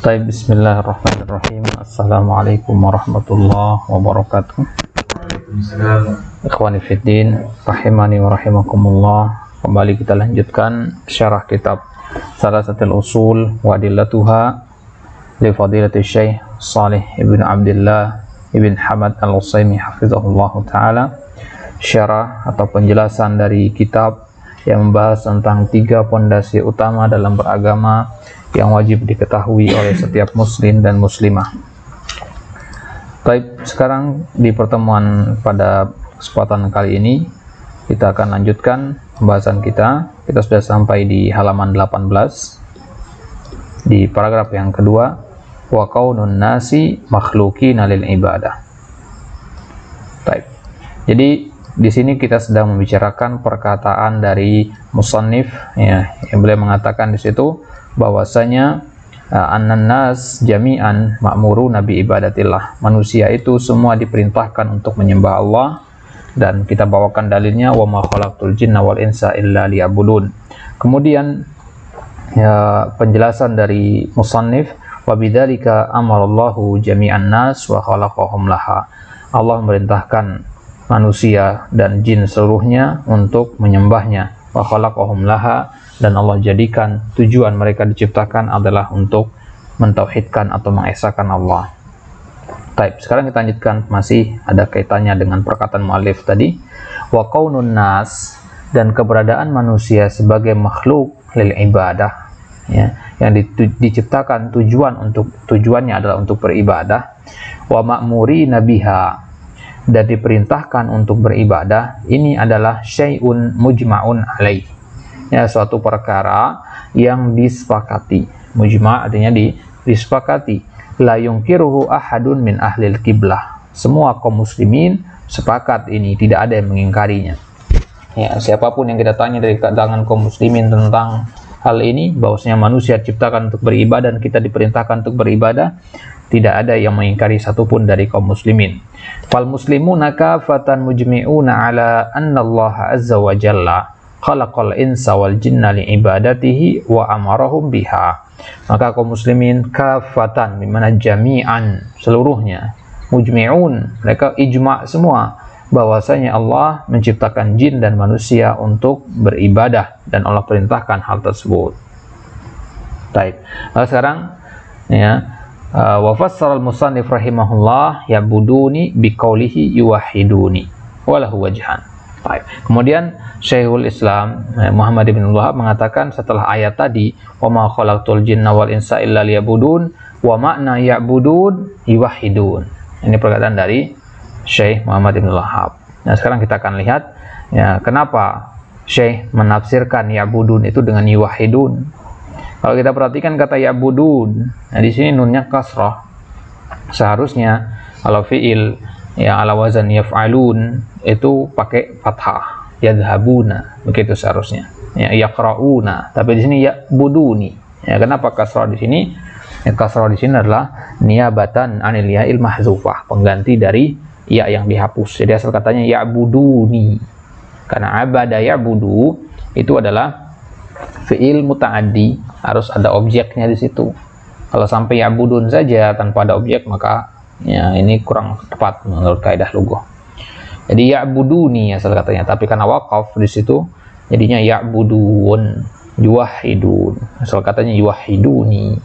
Baik, bismillahirrahmanirrahim. Assalamualaikum warahmatullahi wabarakatuh. Ikhwani fiddin, rahimani wa rahimakumullah. Kembali kita lanjutkan syarah kitab Salasatul Usul wa Adillatuha li Fadilati Syekh Shalih ibn Abdullah ibn Hamad al-Utsaimin hafizahullah ta'ala. Syarah atau penjelasan dari kitab yang membahas tentang 3 pondasi utama dalam beragama yang wajib diketahui oleh setiap muslim dan muslimah. Baik, sekarang di pertemuan pada kesempatan kali ini kita akan lanjutkan pembahasan kita. Kita sudah sampai di halaman 18 di paragraf yang kedua, wa qaunun nasi makhluqina lil ibadah. Baik. Jadi di sini kita sedang membicarakan perkataan dari musannif ya, yang beliau mengatakan di situ bahwasanya an-nas jami'an ma'muruna bi ibadatillah. Manusia itu semua diperintahkan untuk menyembah Allah, dan kita bawakan dalilnya wa ma khalaqtul jinna wal insa illa liya'budun. Kemudian ya, penjelasan dari musannif wa bidzalika amarallahu jami'an nas wa khalaqahum laha. Allah memerintahkan manusia dan jin seluruhnya untuk menyembahnya, wa khalaqahum laha, dan Allah jadikan tujuan mereka diciptakan adalah untuk mentauhidkan atau mengesahkan Allah. Baik, sekarang kita lanjutkan, masih ada kaitannya dengan perkataan mu'allif tadi, wa qaunun nas, dan keberadaan manusia sebagai makhluk lil ibadah ya, yang diciptakan tujuannya adalah untuk beribadah, wa ma'muri nabiha, dan diperintahkan untuk beribadah. Ini adalah syai'un mujma'un alaih ya, suatu perkara yang disepakati. Mujma' artinya disepakati. La yungkiruhu ahadun min ahlil qiblah. Semua kaum muslimin sepakat ini, tidak ada yang mengingkarinya. Ya, siapapun yang kita tanya dari kalangan kaum muslimin tentang hal ini, bahwasanya manusia diciptakan untuk beribadah dan kita diperintahkan untuk beribadah, tidak ada yang mengingkari satupun dari kaum muslimin. Fal muslimuna kafatan mujmi'una ala anna Allah azza wa jalla khalaqal insa wal jinna li ibadatihi wa amarahum biha. Maka kaum muslimin kafatan, dimana jami'an, seluruhnya, mujmi'un, mereka ijma' semua bahwasanya Allah menciptakan jin dan manusia untuk beribadah, dan Allah perintahkan hal tersebut. Baik, sekarang ya, wa fassara al-musannif rahimahullah ya'buduni biqaulihi yuwahhiduni walahu wajhan. Baik. Kemudian Syekhul Islam Muhammad bin Wahab mengatakan setelah ayat tadi, wa ma khalaqtul jinna wal insa illa liya'budun, wa makna ya'budun yuwahhidun. Ini perkataan dari Syekh Muhammad bin Wahab. Nah, sekarang kita akan lihat ya, kenapa Syekh menafsirkan ya'budun itu dengan yuwahhidun. Kalau kita perhatikan kata ya'budun, nah di sini nunnya kasrah. Seharusnya kalau fiil yang ala wazan yaf'alun itu pakai fathah, yadhhabuna, begitu seharusnya. Ya, yaqrauna, tapi di sini ya'buduni. Ya, kenapa kasrah di sini? Ya, kasrah di sini adalah niyabatan anil ya'il mahzufah, pengganti dari ya yang dihapus. Jadi asal katanya ya'buduni. Karena abada ya'budu itu adalah fi'il muta'addi, harus ada objeknya di situ. Kalau sampai ya'budun saja tanpa ada objek, maka ya ini kurang tepat menurut kaidah lughah. Jadi ya'buduni asal katanya, tapi karena waqaf di situ jadinya ya'budun, yuwahhidun. Asal katanya yuwahhiduni.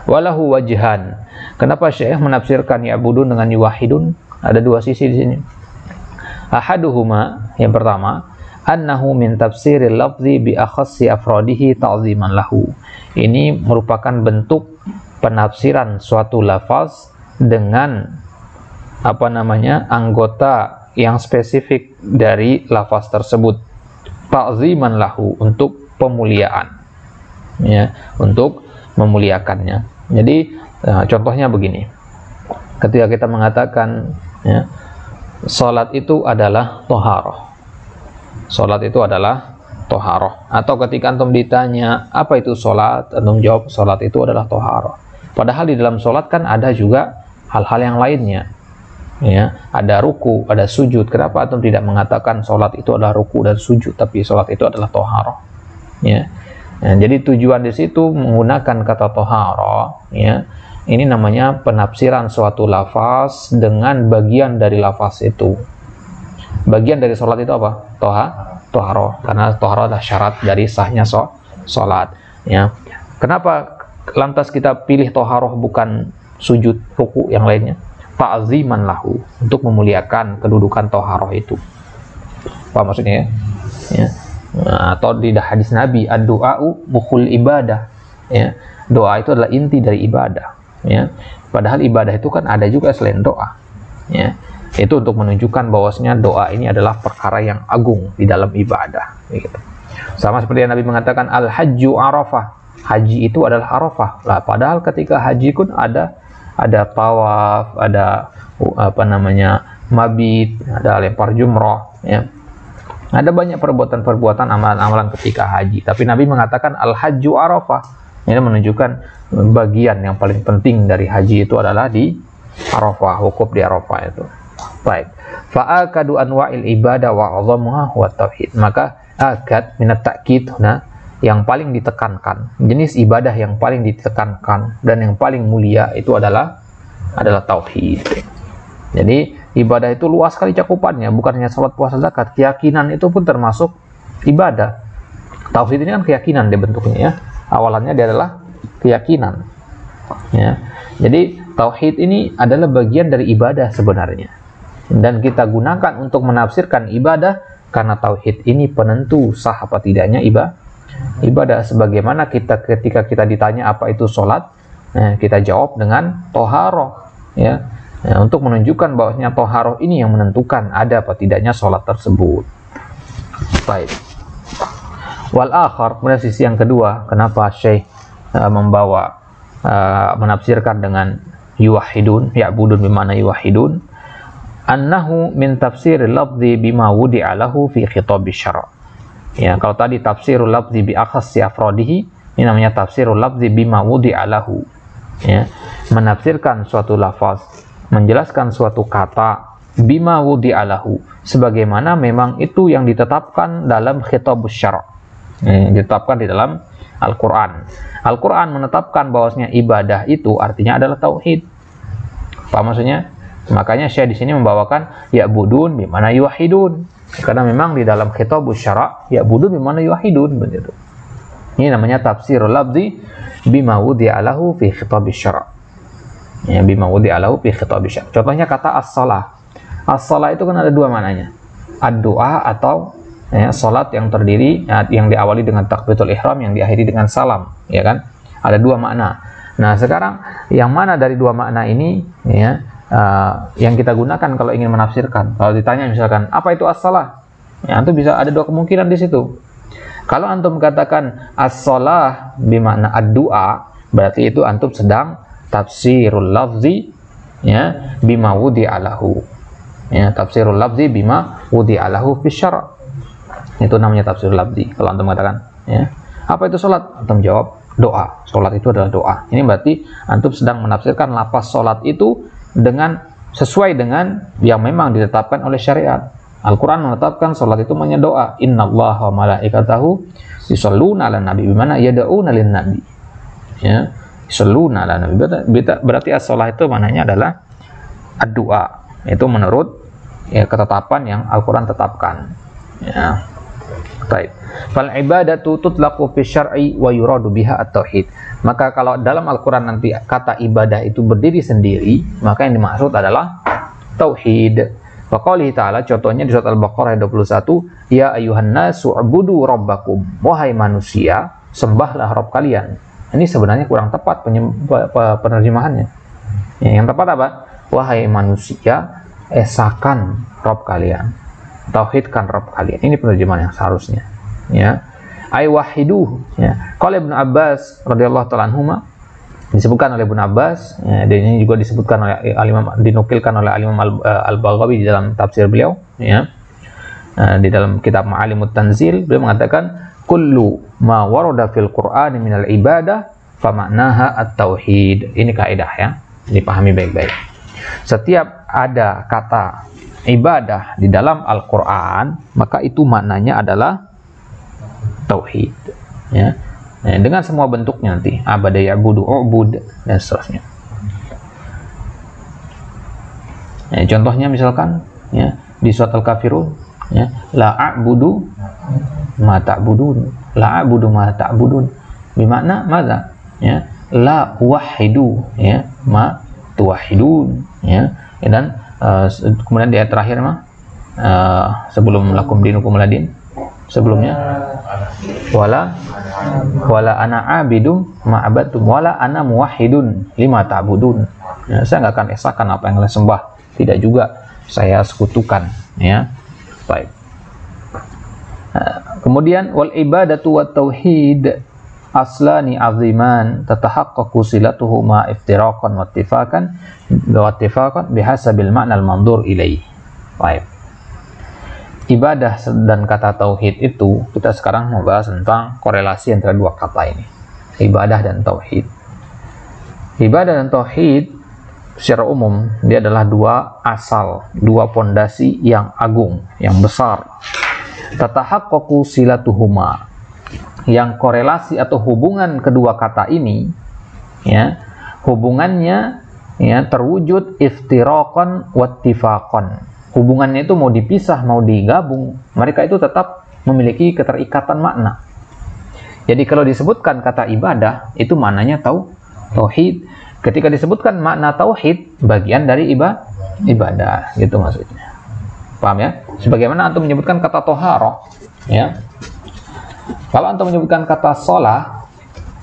Walahu wajhan. Kenapa Syekh menafsirkan ya'budun dengan yuwahhidun? Ada 2 sisi di sini. Ahaduhuma, yang pertama, annahu min tafsiril lafzi bi akhassi afradihi ta'ziman lahu. Ini merupakan bentuk penafsiran suatu lafaz dengan anggota yang spesifik dari lafaz tersebut, ta'ziman lahu, untuk pemuliaan ya, untuk memuliakannya. Jadi contohnya begini, ketika kita mengatakan ya, salat itu adalah thaharah, salat itu adalah thaharah, atau ketika antum ditanya apa itu salat, antum jawab salat itu adalah thaharah. Padahal di dalam salat kan ada juga hal-hal yang lainnya ya, ada ruku, ada sujud. Kenapa antum tidak mengatakan sholat itu adalah ruku dan sujud, tapi sholat itu adalah thaharah ya? Nah, jadi tujuan di situ menggunakan kata toharo, ya, ini namanya penafsiran suatu lafaz dengan bagian dari lafaz itu. Bagian dari sholat itu apa? Toharo, karena toharo adalah syarat dari sahnya sholat. Ya. Kenapa lantas kita pilih toharo bukan sujud, ruku yang lainnya? Ta'ziman lahu, untuk memuliakan kedudukan toharo itu. Apa maksudnya ya? Ya. Nah, atau di hadis Nabi, ad-du'a'u mukhul ibadah, ya, doa itu adalah inti dari ibadah, ya, padahal ibadah itu kan ada juga selain doa, ya, itu untuk menunjukkan bahwasanya doa ini adalah perkara yang agung di dalam ibadah, gitu. Sama seperti yang Nabi mengatakan al-hajju arafah, haji itu adalah arafah lah, padahal ketika haji pun ada tawaf, ada mabit, ada lempar jumroh, ya. Ada banyak perbuatan-perbuatan amalan-amalan ketika haji. Tapi Nabi mengatakan al-hajju arafah. Ini menunjukkan bagian yang paling penting dari haji itu adalah di Arafah, wukuf di Arafah itu. Baik. Fa'akadu anwa'il ibadah wa'adhamuha wa tauhid. Maka akad minat ta'kid, nah, yang paling ditekankan, jenis ibadah yang paling ditekankan dan yang paling mulia itu adalah tauhid. Jadi ibadah itu luas sekali cakupannya, bukan hanya salat, puasa, zakat. Keyakinan itu pun termasuk ibadah. Tauhid ini kan keyakinan dia bentuknya, ya. Awalannya dia adalah keyakinan, ya. Jadi tauhid ini adalah bagian dari ibadah sebenarnya, dan kita gunakan untuk menafsirkan ibadah karena tauhid ini penentu sah apa tidaknya ibadah. Sebagaimana ketika kita ditanya apa itu sholat, kita jawab dengan toharoh, ya. Ya, untuk menunjukkan bahwasanya toharoh ini yang menentukan ada apa tidaknya sholat tersebut. Baik. Wal akhar, kemudian sisi yang kedua, kenapa Syekh menafsirkan dengan yuwahidun, ya'budun bimana yuwahidun, annahu min tafsiril lafzi bima wudi'a lahu fi khitabis syara'. Ya, kalau tadi tafsirul lafzi bi akhassi afrodihi, ini namanya tafsirul lafzi bima wudi'a lahu. Ya, menafsirkan suatu lafaz, menjelaskan suatu kata bima wudi'a lahu, sebagaimana memang itu yang ditetapkan dalam khitabus syara', ditetapkan di dalam Al-Quran. Al-Quran menetapkan bahwasanya ibadah itu artinya adalah tauhid. Apa maksudnya? Makanya Syekh di sini membawakan ya'budun bimana yuwahidun, karena memang di dalam khitabus syara' ya'budun bimana yuwahidun, begitu. Ini namanya tafsirul lafzi bima wudi'a lahu fi khitabis syara'. Ya, bima wudi'a lahu fi khitabis syara'. Contohnya kata as-shalah. As-shalah itu kan ada dua maknanya. Ad-du'a atau salat yang terdiri, yang diawali dengan takbiratul ihram, yang diakhiri dengan salam, ya kan? Ada dua makna. Nah, sekarang yang mana dari dua makna ini, ya, yang kita gunakan kalau ingin menafsirkan? Kalau ditanya misalkan apa itu as-shalah, ya, antum bisa ada dua kemungkinan di situ. Kalau antum katakan as-shalah bermakna ad-du'a, berarti itu antum sedang tafsirul lafzi, ya, bima wudi'a lahu. Ya, tafsirul lafzi bima wudi'a lahu fi syara'. Itu namanya tafsirul lafzi. Kalau antum katakan, ya, apa itu salat? Antum jawab doa. Salat itu adalah doa. Ini berarti antum sedang menafsirkan lafaz salat itu dengan sesuai dengan yang memang ditetapkan oleh syariat. Al-Quran menetapkan salat itu namanya doa. Innallaha wa malaikatahu yusholluna 'alan nabi, bimana yad'una lin nabi. Ya. Yusholluna 'alan nabi. Berarti as-shalah itu maknanya adalah ad-du'a. Itu menurut, ya, ketetapan yang Al-Quran tetapkan. Ya. Baik. Fal ibadatu tutlaqu fi syar'i wa yuradu biha at-tauhid. Maka kalau dalam Al-Quran nanti kata ibadah itu berdiri sendiri, maka yang dimaksud adalah tauhid. Wa qoulihi ta'ala, contohnya di surat Al-Baqarah 21, ya ayyuhan nasu ubudu rabbakum, wahai manusia, sembahlah Rabb kalian. Ini sebenarnya kurang tepat penerjemahannya. Yang tepat apa? Wahai manusia, esakan Rabb kalian, tauhidkan Rabb kalian. Ini penerjemahan yang seharusnya, ya. Ay wahiduh, ya. Qala Ibnu Abbas radhiyallahu ta'ala anhuma, disebutkan oleh Ibnu Abbas, ya, dan ini juga disebutkan oleh dinukilkan oleh Al-Imam Al-Baghawi di dalam tafsir beliau, ya. Di dalam kitab Ma'alimut Tanzil, beliau mengatakan kullu ma warada fil Qur'ani minal ibadah fa ma'naha at-tauhid. Ini kaidah, ya, dipahami baik-baik. Setiap ada kata ibadah di dalam Al-Quran, maka itu maknanya adalah tauhid, ya. dengan semua bentuknya nanti, abada ya'budu, ubud, dan seterusnya. Contohnya misalkan ya di surat Al-Kafirun, ya, la a'budu ma ta'budun, la a'budu ma ta'budun, bermakna madza, ya, la uwahhidu, ya, ma tuwahhidun, ya. Dan kemudian di ayat terakhir sebelum lakum dinukum waladin, sebelumnya wala ana abidum ma abadtum wala ana muwahhidun lima ta'budun, ya, saya nggak akan esakan apa yang kalian sembah, tidak juga saya sekutukan, ya. Baik. Kemudian wal ibadatu wat tauhid aslani aziman tatahaqqaqu silatuhuma iftiraqan wa ittifaqan bihasabil ma'na al-mandur ilaihi. Baik. Ibadah dan kata tauhid itu, kita sekarang membahas tentang korelasi antara dua kata ini, ibadah dan tauhid. Ibadah dan tauhid secara umum dia adalah dua asal, dua pondasi yang agung, yang besar. Tatahaqqaqu silatuhuma, yang korelasi atau hubungan kedua kata ini, ya, hubungannya, ya, terwujud iftiraqan wattifaqan. Hubungannya itu mau dipisah, mau digabung, mereka itu tetap memiliki keterikatan makna. Jadi kalau disebutkan kata ibadah, itu maknanya tauhid. Ketika disebutkan makna tauhid, bagian dari ibadah, gitu maksudnya. Paham ya? Sebagaimana antum menyebutkan kata toharoh, ya. Kalau antum menyebutkan kata sholah,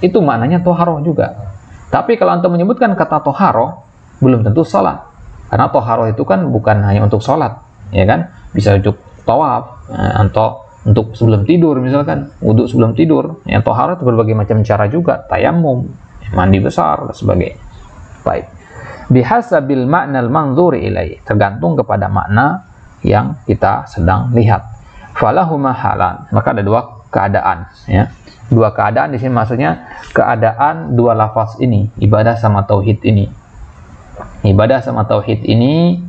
itu maknanya toharoh juga. Tapi kalau antum menyebutkan kata toharoh, belum tentu sholat. Karena toharoh itu kan bukan hanya untuk sholat, ya kan? Bisa untuk tawaf, atau untuk sebelum tidur misalkan, wudhu sebelum tidur. Ya, toharoh itu berbagai macam cara juga, tayamum, mandi besar, dan sebagainya. Baik. Bihasabil ma'nal manzuri ilaih, tergantung kepada makna yang kita sedang lihat. Falahuma halan, maka ada dua keadaan, ya. Dua keadaan di sini maksudnya keadaan dua lafaz ini, ibadah sama tauhid ini. Ibadah sama tauhid ini,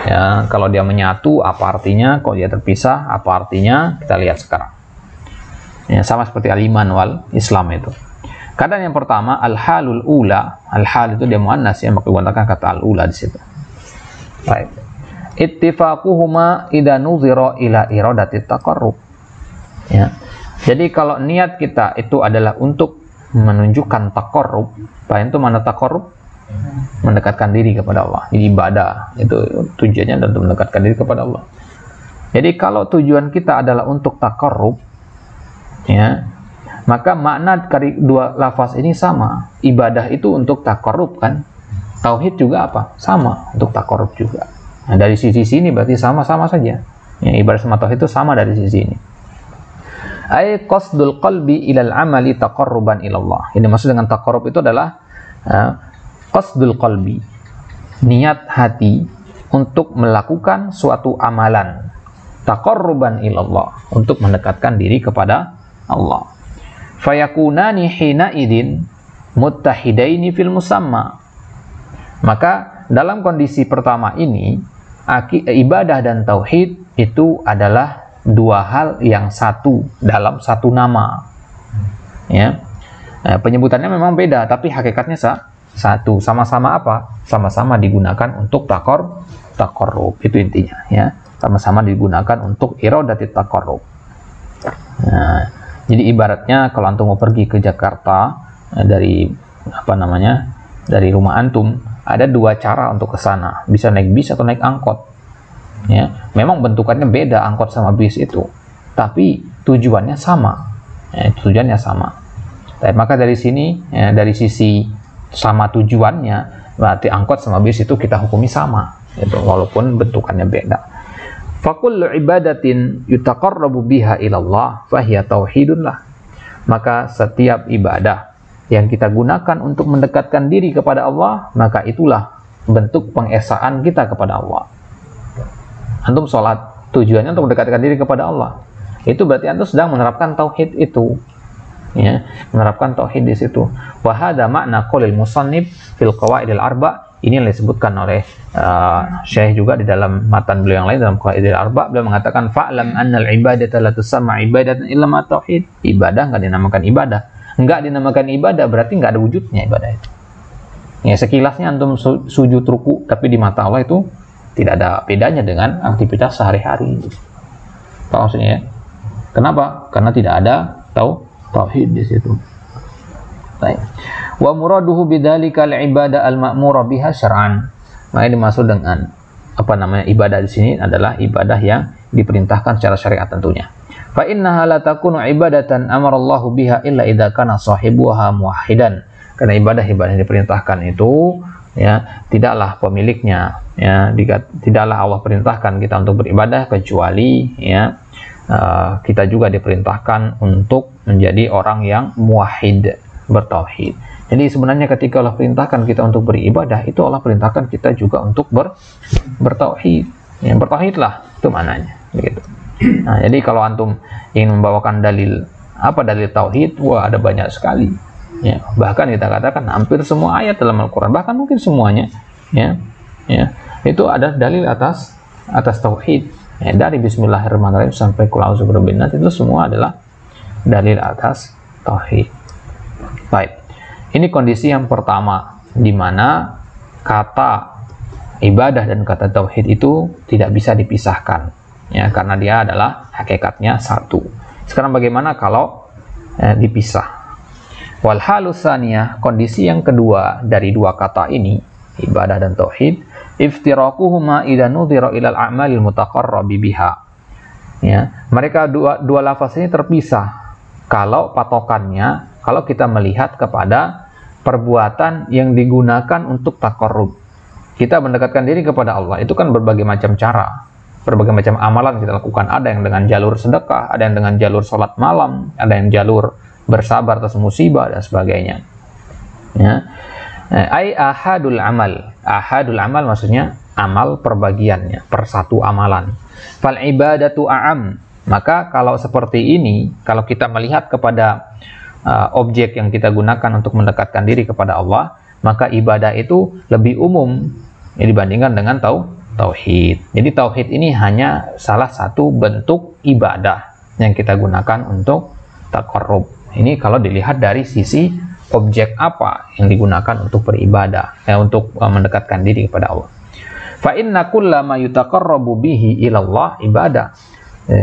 ya, kalau dia menyatu apa artinya, kalau dia terpisah apa artinya, kita lihat sekarang. Ya, sama seperti al-iman wal Islam itu. Keadaan yang pertama, al-halul ula, al-hal itu dia muannas, ya, maka gunakan kata al-ula di situ. Baik. Ittifaquhuma idza nuzira ila iradati taqarrub. Ya. Jadi kalau niat kita itu adalah untuk menunjukkan taqarrub, apa itu mana taqarrub? Mendekatkan diri kepada Allah. Jadi ibadah itu tujuannya adalah untuk mendekatkan diri kepada Allah. Jadi kalau tujuan kita adalah untuk taqarrub, ya, maka makna dari dua lafaz ini sama. Ibadah itu untuk taqarrub kan? Tauhid juga apa? Sama, untuk taqarrub juga. Nah, dari sisi sini berarti sama-sama saja. Ya, ibadah sama tauhid itu sama dari sisi ini. Ai qasdul qalbi ilal amali taqarruban ilallah. Ini maksud dengan taqarrub itu adalah qasdul qalbi, niat hati untuk melakukan suatu amalan, taqarruban ilallah, untuk mendekatkan diri kepada Allah. Fayakunani hina idin muttahidaini fil musamma. Maka dalam kondisi pertama ini, ibadah dan tauhid itu adalah dua hal yang satu dalam satu nama. Ya. Penyebutannya memang beda, tapi hakikatnya satu, sama-sama apa? Sama-sama digunakan untuk taqarrub, itu intinya, ya. Sama-sama digunakan untuk iradati taqarrub. Nah, jadi ibaratnya kalau antum mau pergi ke Jakarta dari dari rumah antum, ada dua cara untuk ke sana, bisa naik bis atau naik angkot. Ya, memang bentukannya beda angkot sama bis itu, tapi tujuannya sama. Ya, tujuannya sama. Maka dari sini, ya, dari sisi sama tujuannya, berarti angkot sama bis itu kita hukumi sama, gitu, walaupun bentukannya beda. Fakullu ibadatin yutaqarrabu biha ilallah fahiya tauhidun lah. Maka setiap ibadah yang kita gunakan untuk mendekatkan diri kepada Allah, maka itulah bentuk pengesaan kita kepada Allah. Antum sholat, tujuannya untuk mendekatkan diri kepada Allah. Itu berarti antum sedang menerapkan tauhid itu. Ya, menerapkan tauhid di situ. Wa hadza makna qaulil musannif fil qawaidil arba. Ini yang disebutkan oleh Syekh juga di dalam matan beliau yang lain dalam qawaidil arba. Beliau mengatakan fa'lam annal ibadata la tusamma ibadatan illa ma tauhid. Ibadah enggak dinamakan ibadah Nggak dinamakan ibadah berarti nggak ada wujudnya ibadah itu. Ya, sekilasnya antum sujud ruku, tapi di mata Allah itu tidak ada bedanya dengan aktivitas sehari-hari. Apa maksudnya ya? Kenapa? Karena tidak ada tauhid di situ. Baik. Wa muraduhu bidzalika al-ibadah al-ma'mura biha syar'an. Maka dimaksud dengan ibadah di sini adalah ibadah yang diperintahkan secara syariat tentunya. Fa innaha la takunu ibadatan amarallahu biha illa idza kana sahibuha muwahhidan. Karena ibadah-ibadah yang diperintahkan itu ya tidaklah pemiliknya ya tidaklah Allah perintahkan kita untuk beribadah kecuali ya kita juga diperintahkan untuk menjadi orang yang muwahhid, bertauhid. Jadi sebenarnya ketika Allah perintahkan kita untuk beribadah, itu Allah perintahkan kita juga untuk bertauhid. Ya, bertauhidlah itu maknanya begitu. Nah, jadi kalau antum ingin membawakan dalil tauhid, wah ada banyak sekali. Ya, bahkan kita katakan hampir semua ayat dalam Al-Qur'an, bahkan mungkin semuanya ya itu ada dalil atas tauhid. Ya, dari bismillahirrahmanirrahim sampai qul a'udzu birabbin nas itu semua adalah dalil atas tauhid. Baik. Ini kondisi yang pertama di mana kata ibadah dan kata tauhid itu tidak bisa dipisahkan ya, karena dia adalah hakikatnya satu. Sekarang bagaimana kalau dipisah? Wal halus tsaniyah, kondisi yang kedua dari dua kata ini, ibadah dan tauhid, iftiraquhuma idza nudhira ilal a'malil mutaqarrabi biha. Ya, mereka dua lafaz ini terpisah kalau patokannya, kalau kita melihat kepada perbuatan yang digunakan untuk taqarrub. Kita mendekatkan diri kepada Allah, itu kan berbagai macam cara, berbagai macam amalan kita lakukan. Ada yang dengan jalur sedekah, ada yang dengan jalur sholat malam, ada yang jalur bersabar atas musibah dan sebagainya. Ya. Ai ahadul amal. Ahadul amal maksudnya amal perbagiannya, per satu amalan. Fal ibadatu a'am. Maka kalau seperti ini, kalau kita melihat kepada objek yang kita gunakan untuk mendekatkan diri kepada Allah, maka ibadah itu lebih umum dibandingkan dengan tauhid. Jadi tauhid ini hanya salah satu bentuk ibadah yang kita gunakan untuk taqarrub. Ini kalau dilihat dari sisi objek apa yang digunakan untuk beribadah, untuk mendekatkan diri kepada Allah. Fa inna kullama yutaqarrabu bihi ilallah ibadah.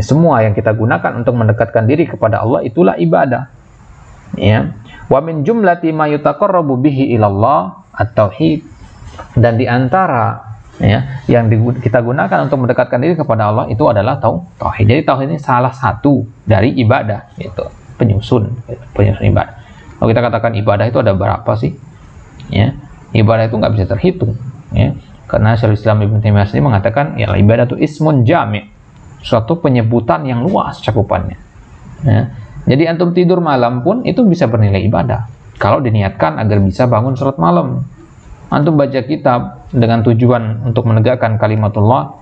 Semua yang kita gunakan untuk mendekatkan diri kepada Allah itulah ibadah. Ya. Wa min jumlati ma yutaqarrabu bihi ilallah at-tauhid. Dan di antara ya yang kita gunakan untuk mendekatkan diri kepada Allah itu adalah tauhid. Jadi tauhid ini salah satu dari ibadah, gitu. Penyusun ibadah. Kalau kita katakan ibadah itu ada berapa sih? Ya, ibadah itu nggak bisa terhitung. Ya, karena Syekhul Islam Ibnu Taimiyah sendiri mengatakan, ya ibadah itu ismun jami', suatu penyebutan yang luas cakupannya. Ya, jadi antum tidur malam pun itu bisa bernilai ibadah. Kalau diniatkan agar bisa bangun salat malam. Antum baca kitab dengan tujuan untuk menegakkan kalimatullah,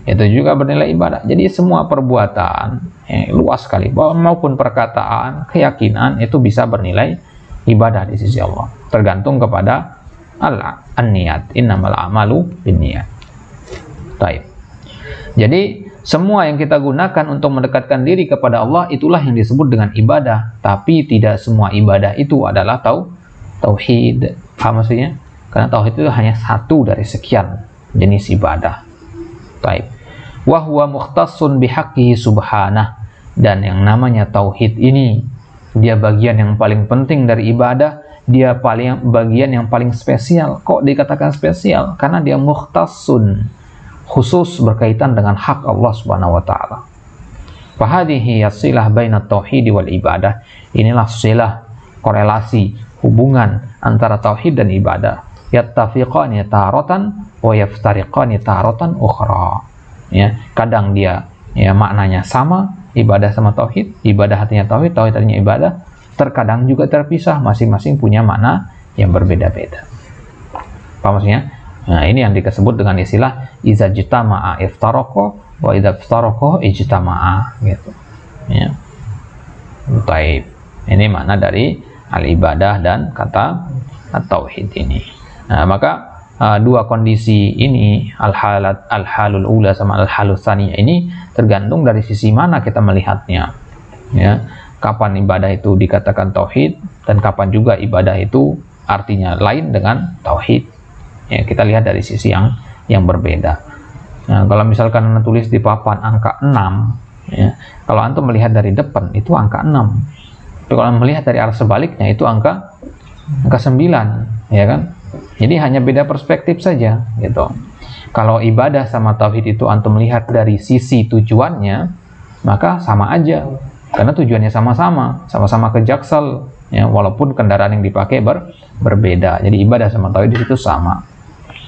itu juga bernilai ibadah. Jadi semua perbuatan luas sekali, maupun perkataan, keyakinan itu bisa bernilai ibadah di sisi Allah. Tergantung kepada an-niyat. Innamal a'malu binniyat. Baik. Jadi semua yang kita gunakan untuk mendekatkan diri kepada Allah itulah yang disebut dengan ibadah. Tapi tidak semua ibadah itu adalah tauhid. Paham maksudnya? Karena tauhid itu hanya satu dari sekian jenis ibadah. Baik. Wa huwa mukhtassun bihaqqihi subhanah. Dan yang namanya tauhid ini, dia bagian yang paling penting dari ibadah, dia bagian yang paling spesial. Kok dikatakan spesial? Karena dia mukhtassun, khusus berkaitan dengan hak Allah Subhanahu wa taala. Fa hadhihi yasilah bainat tauhid wal ibadah. Inilah silah, korelasi, hubungan antara tauhid dan ibadah. Yattafiqani taratan wa yaftariqani taratan ukhra. Ya, kadang dia maknanya sama, ibadah sama tauhid, ibadah artinya tauhid, tauhid artinya ibadah. Terkadang juga terpisah, masing-masing punya makna yang berbeda-beda. Apa maksudnya? Nah, ini yang disebut dengan istilah iza jitama'a iftaraqa wa idza iftaraqa ijtama'a, gitu. Ya. Baik. Ini makna dari al-ibadah dan kata at-tauhid ini. Nah, maka dua kondisi ini, al-halul ula sama al-halus tsaniyah ini tergantung dari sisi mana kita melihatnya. Ya. kapan ibadah itu dikatakan tauhid dan kapan juga ibadah itu artinya lain dengan tauhid. Ya, kita lihat dari sisi yang berbeda. Nah, kalau misalkan Anda tulis di papan angka 6, ya, kalau Antum melihat dari depan itu angka 6. Tapi kalau melihat dari arah sebaliknya itu angka 9, ya kan? Jadi hanya beda perspektif saja, gitu. Kalau ibadah sama tauhid itu Antum melihat dari sisi tujuannya, maka sama aja. Karena tujuannya sama-sama ke Jaksel, ya, walaupun kendaraan yang dipakai berbeda. Jadi ibadah sama tauhid itu sama.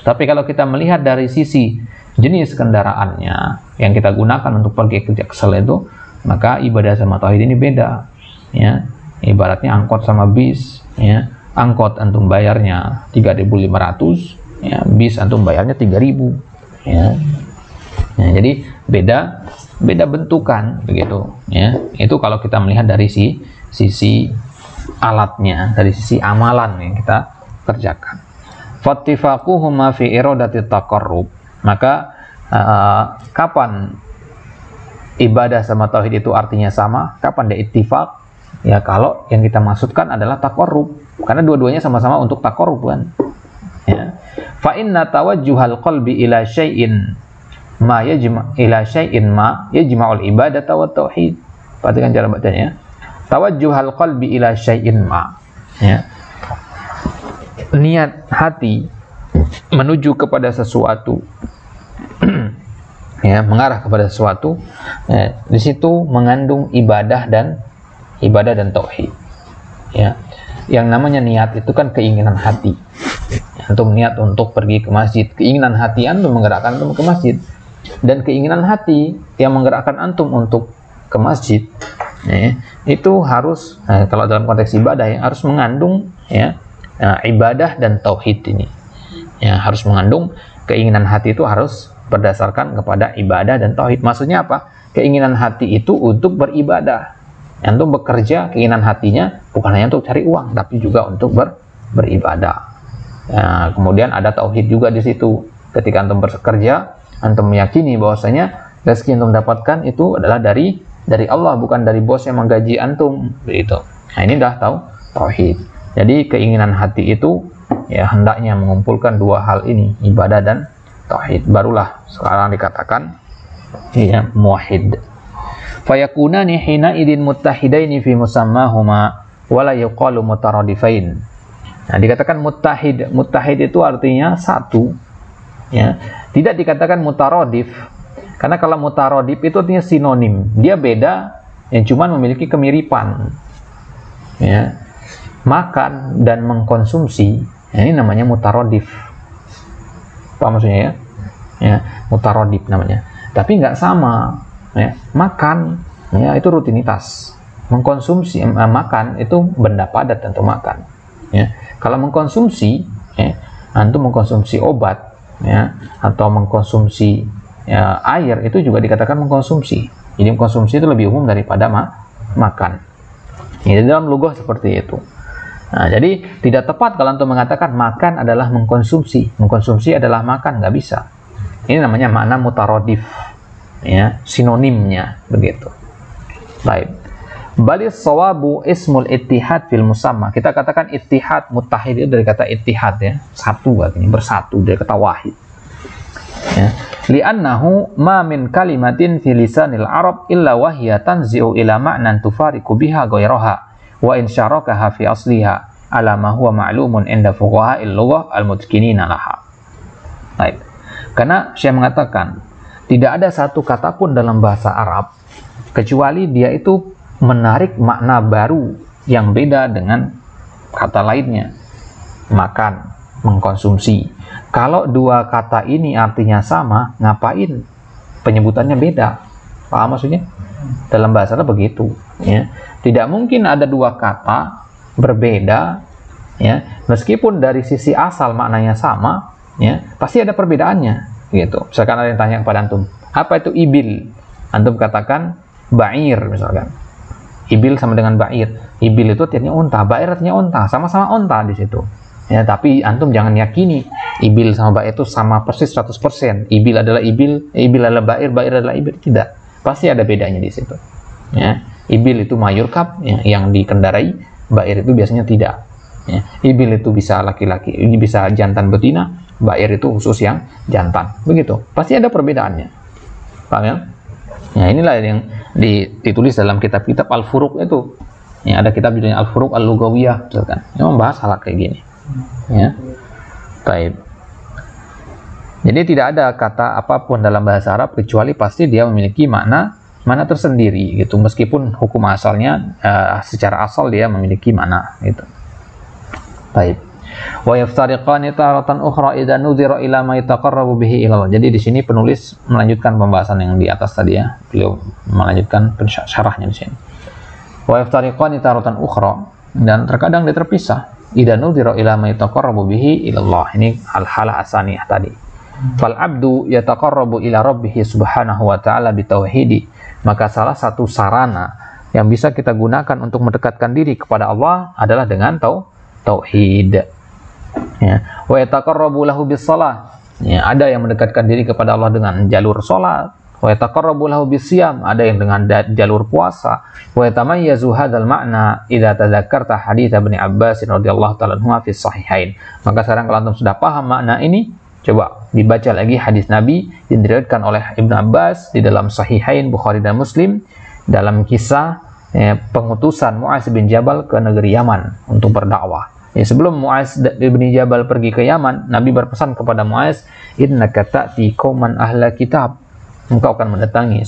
Tapi kalau kita melihat dari sisi jenis kendaraannya yang kita gunakan untuk pergi ke Jaksel itu, maka ibadah sama tauhid ini beda. Ya, ibaratnya angkot sama bis. Ya, angkot antum bayarnya 3.500, ya, bis antum bayarnya 3.000. Ya. Nah, jadi beda bentukan begitu, ya. Itu kalau kita melihat dari sisi alatnya, dari sisi amalan yang kita kerjakan. Fattifaquhuma fi iradati taqarrub. Maka kapan ibadah sama tauhid itu artinya sama? Kapan dia ittifaq? Ya, kalau yang kita maksudkan adalah taqarrub, karena dua-duanya sama-sama untuk taqarrub kan. Ya. Fa inna tawajjuhal qalbi ila syai'in ma yajma'ul ibadata wa tauhid. Perhatikan cara bacanya. Tawajjuhal qalbi ila syai'in ma. Ya. Niat hati menuju kepada sesuatu. Ya, mengarah kepada sesuatu. Ya, di situ mengandung ibadah dan tauhid. Ya. Yang namanya niat itu kan keinginan hati. Antum niat untuk pergi ke masjid, keinginan hati antum menggerakkan antum ke masjid. Dan keinginan hati yang menggerakkan antum untuk ke masjid, ya, itu harus, kalau dalam konteks ibadah, ya, harus mengandung, ya, ibadah dan tauhid ini. Ya, harus mengandung keinginan hati itu harus berdasarkan kepada ibadah dan tauhid. Maksudnya apa? Keinginan hati itu untuk beribadah. Antum bekerja, keinginan hatinya bukan hanya untuk cari uang, tapi juga untuk beribadah. Ya, kemudian ada tauhid juga di situ. Ketika antum bekerja, antum meyakini bahwasanya rezeki yang antum dapatkan itu adalah dari Allah, bukan dari bos yang menggaji antum, begitu. Nah, ini dah tahu tauhid. Jadi keinginan hati itu, ya, hendaknya mengumpulkan dua hal ini, ibadah dan tauhid. Barulah sekarang dikatakan, ya, muwahhid. Fayakunani hina idin muttahidaini fi musammahuma wala yuqalu mutaradifain. Nah, dikatakan muttahid. Muttahid itu artinya satu, ya. Tidak dikatakan mutaradif. Karena kalau mutaradif itu artinya sinonim. Dia beda, yang cuma memiliki kemiripan. Ya. Makan dan mengkonsumsi, ya, ini namanya mutaradif. Apa maksudnya, ya? Ya, mutaradif namanya. Tapi nggak sama. Ya. Makan, ya, itu rutinitas. Mengkonsumsi, makan itu benda padat tentu makan. Ya. Kalau mengkonsumsi, ya, antum mengkonsumsi obat, ya, atau mengkonsumsi, ya, air, itu juga dikatakan mengkonsumsi. Jadi mengkonsumsi itu lebih umum daripada makan. Ini dalam lugah seperti itu. Nah, jadi tidak tepat kalau antum mengatakan makan adalah mengkonsumsi, mengkonsumsi adalah makan, nggak bisa. Ini namanya makna mutaradif, ya, sinonimnya begitu. Baik. Balis sawabu ismul ittihad fil musamma. Kita katakan ittihad, muttahid itu dari kata ittihad, ya, satu artinya bersatu, dari kata wahid. Ya. Li'annahu ma min kalimatin fi lisanil arab illa wahiya tanzi'u ila ma'nan tufariqu biha ghayraha wa in syarakaha fi asliha ala ma huwa ma'lumun inda fuqaha'il lughah al-mutqinina laha. Baik. Karena saya mengatakan tidak ada satu kata pun dalam bahasa Arab kecuali dia itu menarik makna baru yang beda dengan kata lainnya. Makan, mengkonsumsi. Kalau dua kata ini artinya sama, ngapain penyebutannya beda? Paham maksudnya? Dalam bahasa Arab begitu, ya. Tidak mungkin ada dua kata berbeda, ya, meskipun dari sisi asal maknanya sama, ya, pasti ada perbedaannya, gitu. Misalkan ada yang tanya kepada antum, apa itu ibil? Antum katakan ba'ir, misalkan. Ibil sama dengan ba'ir. Ibil itu artinya unta, ba'ir artinya unta, sama-sama unta di situ. Ya, tapi antum jangan yakini ibil sama ba'ir itu sama persis 100%. Ibil adalah ibil, ibil adalah ba'ir, ba'ir adalah ibil. Tidak. Pasti ada bedanya di situ. Ya. Ibil itu mayurkab, ya, yang dikendarai, bair itu biasanya tidak. Ya. Ibil itu bisa laki-laki, ini bisa jantan betina, bair itu khusus yang jantan. Begitu. Pasti ada perbedaannya. Paham ya? Ya, inilah yang ditulis dalam kitab-kitab Al-Furuq itu. Ya, ada kitab judulnya Al-Furuq Al-Lugawiyah, misalkan. Yang membahas hal kayak gini. Ya. Baik. Jadi tidak ada kata apapun dalam bahasa Arab kecuali pasti dia memiliki makna tersendiri gitu, meskipun hukum asalnya secara asal dia memiliki makna gitu. Baik. Wa yaftariqani taratan ukhra idza nudhira ila ma yataqarrabu bihi ila Allah. Jadi di sini penulis melanjutkan pembahasan yang di atas tadi ya. Beliau melanjutkan syarahnya di sini. Wa yaftariqani taratan ukhra, dan terkadang dia terpisah. Idza nudhira ila ma yataqarrabu bihi ila Allah. Ini hal-hal asaniyah tadi. Fal abdu yataqarrabu ila rabbih subhanahu wa ta'ala bitauhidi. Maka salah satu sarana yang bisa kita gunakan untuk mendekatkan diri kepada Allah adalah dengan tauhid. Ya. Wa yataqarrabu lahu bis-shalah. Ya, ada yang mendekatkan diri kepada Allah dengan jalur salat. Wa yataqarrabu lahu bis-siyam, ada yang dengan jalur puasa. Wa yatamayyazu hadzal ma'na idza tadzakarta hadits Ibnu Abbas radhiyallahu ta'ala anhu fi sahihain. Maka sekarang kalau antum sudah paham makna ini, coba dibaca lagi hadis Nabi yang diriwayatkan oleh Ibnu Abbas di dalam Sahihain Bukhari dan Muslim dalam kisah pengutusan Mu'adz bin Jabal ke negeri Yaman untuk berdakwah. Ya, sebelum Mu'adz bin Jabal pergi ke Yaman, Nabi berpesan kepada Mu'adz, "Innaka ta'ti qauman ahla kitab." Engkau akan mendatangi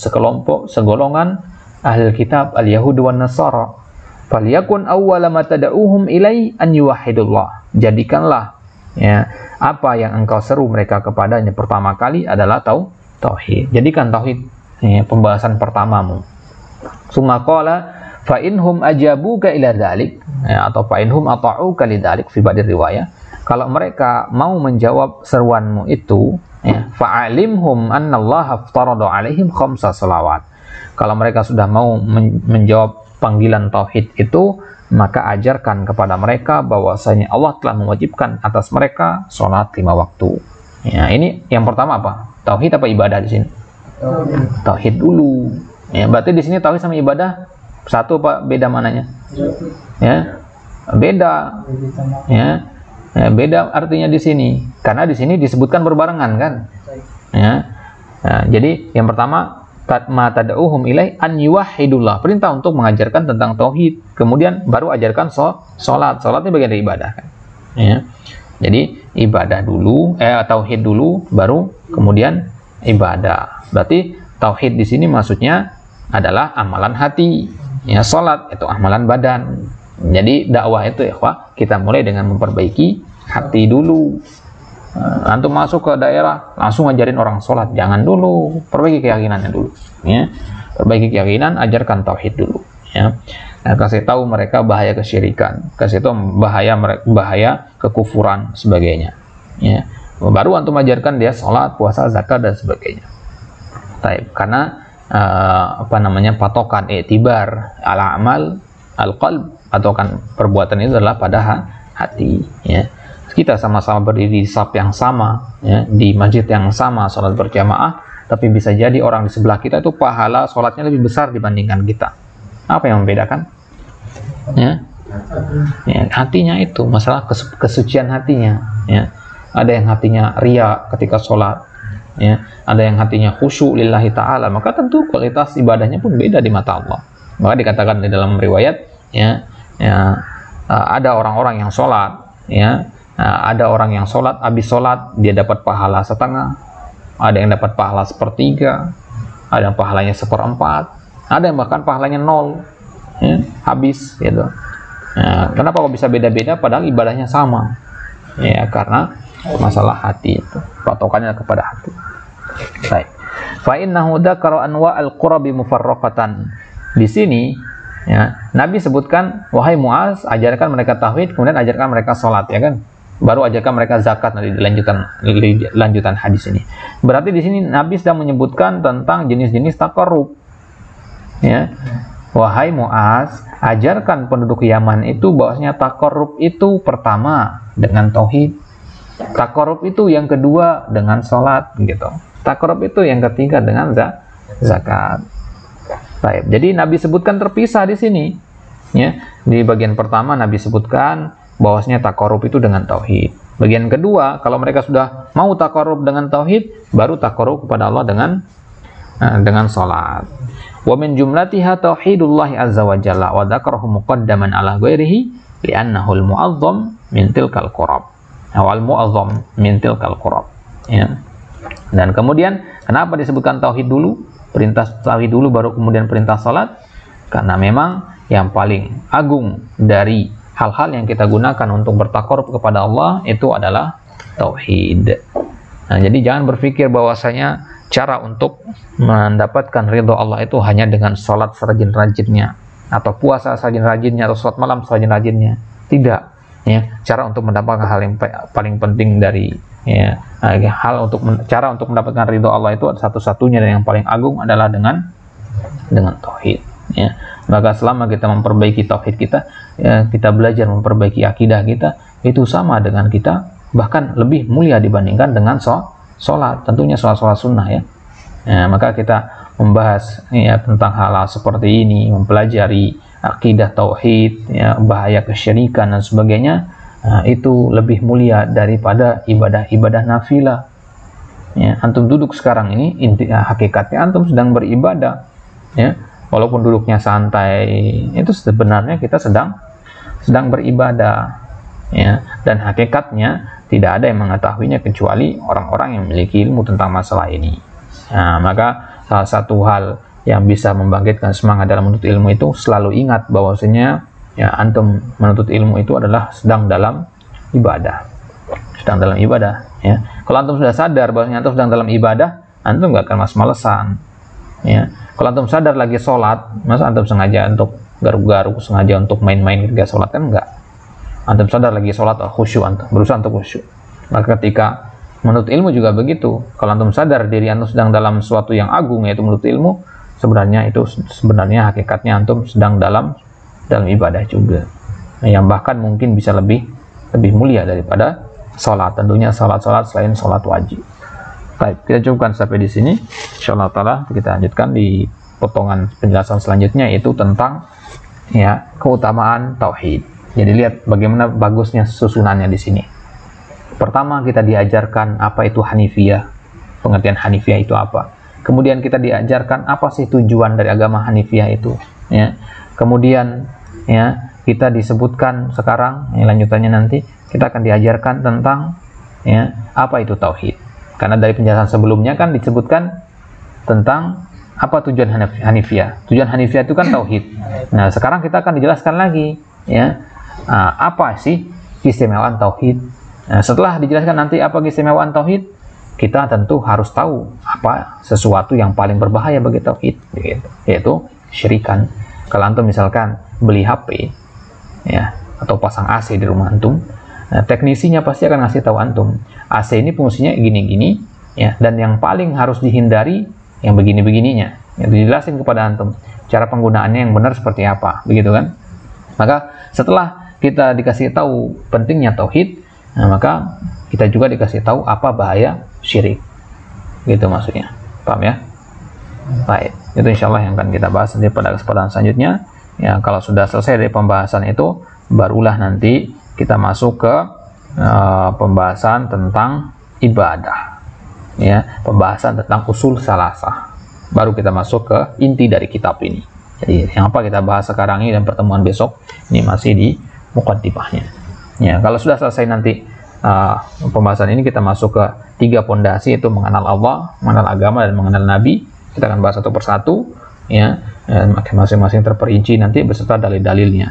segolongan ahli kitab, al-Yahud wan Nasara. "Falyakun awwala ma tad'uuhum ilai an yuwahhidullah." Jadikanlah ya, apa yang engkau seru mereka kepadanya pertama kali adalah tauhid. Jadikan tauhid pembahasan pertamamu. Summa qala fa inhum ajabuka ila dzalik, atau fa inhum ata'uka lidzalik fi ba'd riwayah. Kalau mereka mau menjawab seruanmu itu, ya, fa'alimhum annallaha aftarada 'alaihim khamsa shalawat. Kalau mereka sudah mau menjawab panggilan tauhid itu, maka ajarkan kepada mereka bahwasanya Allah telah mewajibkan atas mereka sholat 5 waktu. Ya, ini yang pertama apa? Tauhid apa ibadah di sini? Tauhid dulu. Ya, berarti di sini tauhid sama ibadah satu apa beda mananya? Ya, beda. Ya, beda artinya di sini. Karena di sini disebutkan berbarengan kan? Ya. Nah, jadi yang pertama ma tad'uhum ilai an yuwahhidullah, perintah untuk mengajarkan tentang tauhid, kemudian baru ajarkan salat. Salat ini bagian dari ibadah kan. Ya. Jadi ibadah dulu, tauhid dulu, baru kemudian ibadah. Berarti tauhid di sini maksudnya adalah amalan hati. Ya, salat itu amalan badan. Jadi dakwah itu ya, kita mulai dengan memperbaiki hati dulu. Antum masuk ke daerah langsung ngajarin orang sholat, jangan dulu, perbaiki keyakinannya dulu, ya. Perbaiki keyakinan, ajarkan tauhid dulu, ya. Nah, kasih tahu mereka bahaya kesyirikan, kasih tahu bahaya kekufuran sebagainya, ya. Baru antum ajarkan dia sholat, puasa, zakat dan sebagainya. Taib. Karena patokan i'tibar al-amal al-qalb, atau kan perbuatan itu adalah pada hati, ya. Kita sama-sama berdiri di saf yang sama, ya, di masjid yang sama, sholat berjamaah, tapi bisa jadi orang di sebelah kita itu pahala sholatnya lebih besar dibandingkan kita. Apa yang membedakan? Ya, hatinya itu, masalah kesucian hatinya. Ya. Ada yang hatinya ria ketika sholat, ya. Ada yang hatinya khusyuk lillahi ta'ala, maka tentu kualitas ibadahnya pun beda di mata Allah. Maka dikatakan di dalam riwayat, ada orang-orang yang sholat, ya. Ada orang yang sholat, habis sholat dia dapat pahala setengah, ada yang dapat pahala sepertiga, ada yang pahalanya 1/4, ada yang bahkan pahalanya 0, ya, habis gitu. Kenapa kok bisa beda-beda padahal ibadahnya sama? Ya, karena masalah hati itu, patokannya kepada hati. Baik. Fa innahu dzakara anwa al-qurabi mufarraqatan. Di sini, ya, Nabi sebutkan, wahai Mu'adz, ajarkan mereka tauhid, kemudian ajarkan mereka sholat, ya kan? Baru ajarkan mereka zakat, nanti lanjutan hadis ini. Berarti di sini Nabi sedang menyebutkan tentang jenis-jenis taqarrub. Ya. Wahai Mu'adz, ajarkan penduduk Yaman itu bahwasanya taqarrub itu pertama dengan tauhid. Taqarrub itu yang kedua dengan sholat gitu. Taqarrub itu yang ketiga dengan zakat. Baik, jadi Nabi sebutkan terpisah di sini. Ya, di bagian pertama Nabi sebutkan bahwasanya taqarrub itu dengan tauhid. Bagian kedua, kalau mereka sudah mau taqarrub dengan tauhid, baru taqarrub kepada Allah dengan salat. Wa min jumlatiha tauhidullah azza wa jalla wa dzakarahu muqaddaman ala ghairihi li'annahu al-mu'azzam min tilkal qurab. Awal mu'azzam min tilkal qurab. Ya. Dan kemudian kenapa disebutkan tauhid dulu? Perintah tauhid dulu baru kemudian perintah salat? Karena memang yang paling agung dari hal-hal yang kita gunakan untuk bertaqarrub kepada Allah itu adalah tauhid. Nah, jadi jangan berpikir bahwasanya cara untuk mendapatkan ridho Allah itu hanya dengan sholat serajin-rajinnya, atau puasa serajin-rajinnya, atau sholat malam serajin-rajinnya. Tidak. Ya, cara untuk mendapatkan hal yang paling penting dari cara untuk mendapatkan ridho Allah itu satu-satunya dan yang paling agung adalah dengan tauhid. Ya. Maka selama kita memperbaiki tauhid kita, kita belajar memperbaiki akidah kita, itu sama dengan kita, bahkan lebih mulia dibandingkan dengan sholat, tentunya sholat sunnah ya. Maka kita membahas tentang hal-hal seperti ini, mempelajari akidah tauhid, bahaya kesyirikan dan sebagainya, itu lebih mulia daripada ibadah-ibadah nafilah. Antum duduk sekarang ini, hakikatnya antum sedang beribadah, ya. Walaupun duduknya santai, itu sebenarnya kita sedang beribadah, ya. Dan hakikatnya tidak ada yang mengetahuinya kecuali orang-orang yang memiliki ilmu tentang masalah ini. Nah, maka salah satu hal yang bisa membangkitkan semangat dalam menuntut ilmu itu selalu ingat bahwasanya antum menuntut ilmu itu adalah sedang dalam ibadah, ya. Kalau antum sudah sadar bahwasanya antum sedang dalam ibadah, antum nggak akan males-malesan, ya. Kalau antum sadar lagi sholat, masa antum sengaja untuk garuk-garuk, sengaja untuk main-main ketika sholat? Kan enggak. Antum sadar lagi sholat, khusyuk, antum berusaha untuk khusyuk. Maka ketika menuntut ilmu juga begitu. Kalau antum sadar diri antum sedang dalam sesuatu yang agung, yaitu menuntut ilmu, sebenarnya hakikatnya antum sedang dalam ibadah juga. Yang bahkan mungkin bisa lebih mulia daripada sholat. Tentunya sholat selain sholat wajib. Baik, kita cukupkan sampai di sini. Insyaallah taala kita lanjutkan di potongan penjelasan selanjutnya, yaitu tentang keutamaan tauhid. Jadi lihat bagaimana bagusnya susunannya di sini. Pertama kita diajarkan apa itu Hanifiyah, pengertian Hanifiyah itu apa. Kemudian kita diajarkan apa sih tujuan dari agama Hanifiyah itu. Ya. Kemudian kita disebutkan sekarang, lanjutannya nanti kita akan diajarkan tentang apa itu tauhid. Karena dari penjelasan sebelumnya kan disebutkan tentang apa tujuan Hanifiyah. Tujuan Hanifiyah itu kan tauhid. Nah, sekarang kita akan dijelaskan lagi apa sih keistimewaan tauhid. Nah, setelah dijelaskan nanti apa keistimewaan tauhid, kita tentu harus tahu apa sesuatu yang paling berbahaya bagi tauhid, yaitu syirikan. Kalau antum misalkan beli HP atau pasang AC di rumah antum, teknisinya pasti akan ngasih tahu antum AC ini fungsinya gini-gini, dan yang paling harus dihindari yang begini-begininya. Dijelasin kepada antum cara penggunaannya yang benar seperti apa, begitu kan? Maka setelah kita dikasih tahu pentingnya tauhid, maka kita juga dikasih tahu apa bahaya syirik, gitu maksudnya. Paham ya? Baik, itu insyaallah yang akan kita bahas nanti pada kesempatan selanjutnya. Kalau sudah selesai dari pembahasan itu, barulah nanti kita masuk ke pembahasan tentang ibadah, pembahasan tentang usul salasah. Baru kita masuk ke inti dari kitab ini. Jadi yang apa kita bahas sekarang ini dan pertemuan besok ini masih di muqaddimahnya. Kalau sudah selesai nanti pembahasan ini, kita masuk ke 3 pondasi, itu mengenal Allah, mengenal agama, dan mengenal Nabi. Kita akan bahas satu persatu, masing-masing terperinci nanti beserta dalil-dalilnya.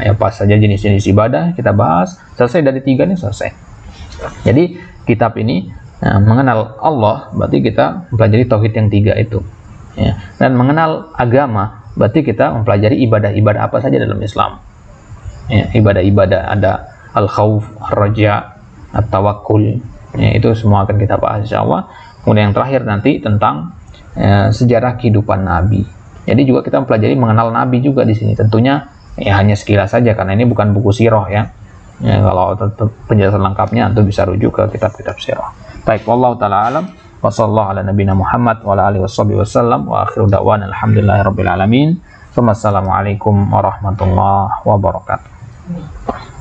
Apa saja jenis-jenis ibadah kita bahas. Selesai dari 3 ini selesai. Jadi kitab ini mengenal Allah, berarti kita mempelajari tauhid yang 3 itu. Dan mengenal agama, berarti kita mempelajari ibadah-ibadah apa saja dalam Islam. Ibadah-ibadah ada al-khawf, ar-raja, at-tawakkul, itu semua akan kita bahas insyaallah. Kemudian yang terakhir nanti tentang sejarah kehidupan Nabi. Jadi juga kita mempelajari mengenal Nabi juga di sini. Tentunya hanya sekilas saja karena ini bukan buku sirah ya. Kalau penjelasan lengkapnya antum bisa rujuk ke kitab-kitab sirah. Baik, wallahu taala alam. Wassallallahu ala nabiyina Muhammad wa ala alihi wasallam wa akhiru da'wana alhamdulillahirabbil alamin. Wassalamualaikum warahmatullahi wabarakatuh.